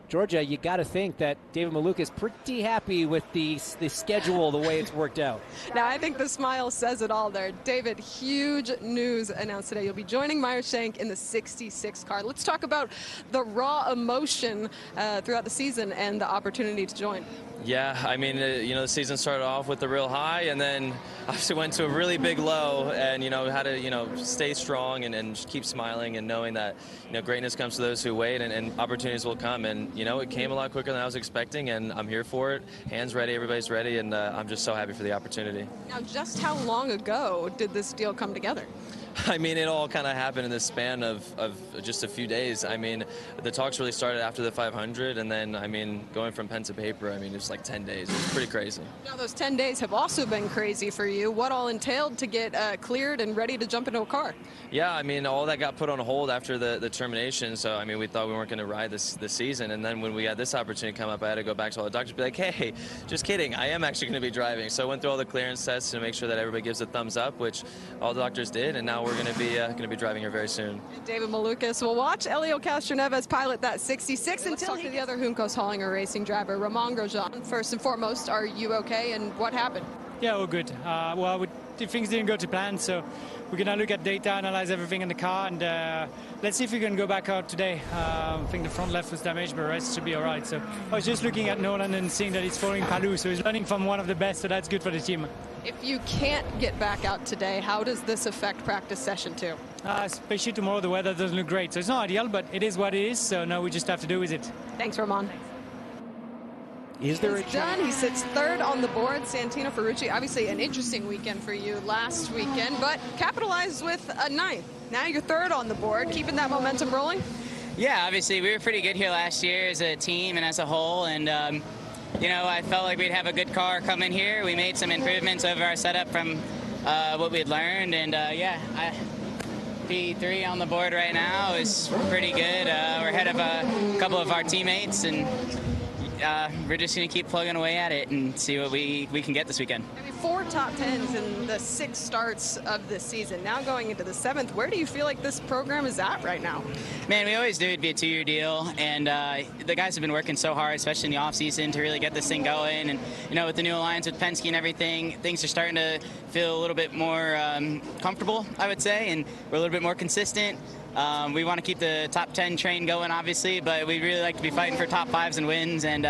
Georgia, you got to think that David Maluka is pretty happy with the schedule, the way it's worked out. Now, I think the smile says it all there. David, huge news announced today. You'll be joining Meyer Shank in the 66 car. Let's talk about the raw emotion throughout the season and the opportunity to join. Yeah, I mean, the season started off with a real high, and then obviously went to a really big low, and, had to, stay strong and just keep smiling and knowing that, greatness comes to those who wait, and opportunities will come. And, it came a lot quicker than I was expecting, and I'm here for it. Hands ready, everybody's ready, and I'm just so happy for the opportunity. Now, just how long ago did this deal come together? I mean, it all kind of happened in the span of just a few days. I mean, the talks really started after the 500, and then, going from pen to paper, it was like 10 days. It was pretty crazy. Now, those 10 days have also been crazy for you. What all entailed to get cleared and ready to jump into a car? Yeah, all that got put on hold after the termination, so, we thought we weren't going to ride this season, and then when we had this opportunity come up, I had to go back to all the doctors and be like, hey, just kidding, I am actually going to be driving. So I went through all the clearance tests to make sure that everybody gives a thumbs up, which all the doctors did, and now we're going to be driving here very soon. David Malukas will watch Elio Castroneves pilot that 66 until talk to the other Juncos Hollinger racing driver, Ramon Grosjean. First and foremost, are you okay, and what happened? Yeah, we're good. Things didn't go to plan, so we're going to look at data, analyze everything in the car, and let's see if we can go back out today. I think the front left was damaged, but the rest should be all right. So I was just looking at Nolan and seeing that he's following Palou, so he's learning from one of the best, so that's good for the team. If you can't get back out today, how does this affect practice session 2? Especially tomorrow, the weather doesn't look great, so it's not ideal, but it is what it is, so now we just have to do with it. Thanks, Ramon. Is there a done? He sits third on the board. Santino Ferrucci, obviously an interesting weekend for you last weekend, but capitalized with a 9th. Now you're third on the board, keeping that momentum rolling? Yeah, obviously we were pretty good here last year as a team and as a whole, and I felt like we'd have a good car coming here. We made some improvements over our setup from what we'd learned, and P3 on the board right now is pretty good. We're ahead of a couple of our teammates, and we're just going to keep plugging away at it and see what we can get this weekend. 4 top 10s in the 6 starts of this season. Now going into the 7th, where do you feel like this program is at right now? Man, we always do. It'd be a 2-year deal, and the guys have been working so hard, especially in the off-season, to really get this thing going. And, with the new alliance with Penske and everything, things are starting to feel a little bit more comfortable, I would say, and we're a little bit more consistent. We want to keep the top 10 train going, obviously, but we really like to be fighting for top 5s and wins. And,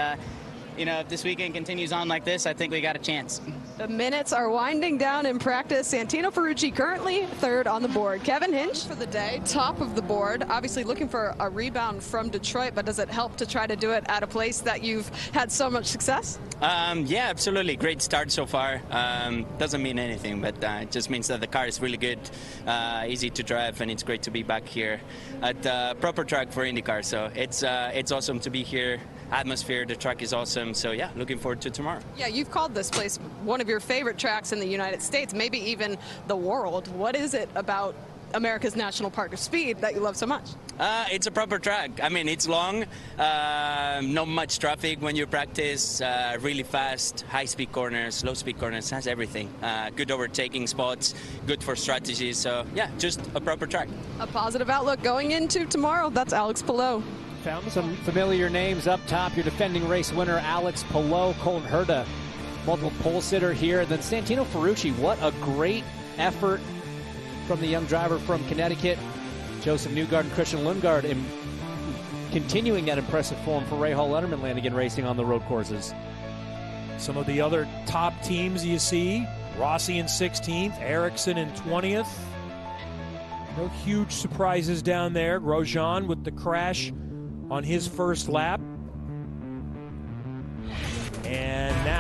if this weekend continues on like this, I think we got a chance. The minutes are winding down in practice. Santino Ferrucci currently third on the board. Kevin Hinch for the day, top of the board. Obviously looking for a rebound from Detroit, but does it help to try to do it at a place that you've had so much success? Yeah, absolutely. Great start so far. Doesn't mean anything, but it just means that the car is really good, easy to drive, and it's great to be back here at the proper track for IndyCar. So it's awesome to be here. Atmosphere, the track is awesome. So yeah, looking forward to tomorrow. Yeah, you've called this place one of your favorite tracks in the United States, maybe even the world. What is it about America's National Park of Speed that you love so much? It's a proper track. It's long, not much traffic when you practice, really fast, high-speed corners, low-speed corners, has everything. Good overtaking spots, good for strategy. So yeah, just a proper track. A positive outlook going into tomorrow. That's Alex Palou. Found some familiar names up top. Your defending race winner, Alex Palou, Colton Herta, multiple pole sitter here. Then Santino Ferrucci, what a great effort from the young driver from Connecticut. Joseph Newgard and Christian Lundgaard continuing that impressive form for Ray Hall Letterman Lanigan Racing on the road courses. Some of the other top teams you see, Rossi in 16th, Ericsson in 20th. No huge surprises down there. Grosjean with the crash on his first lap. And now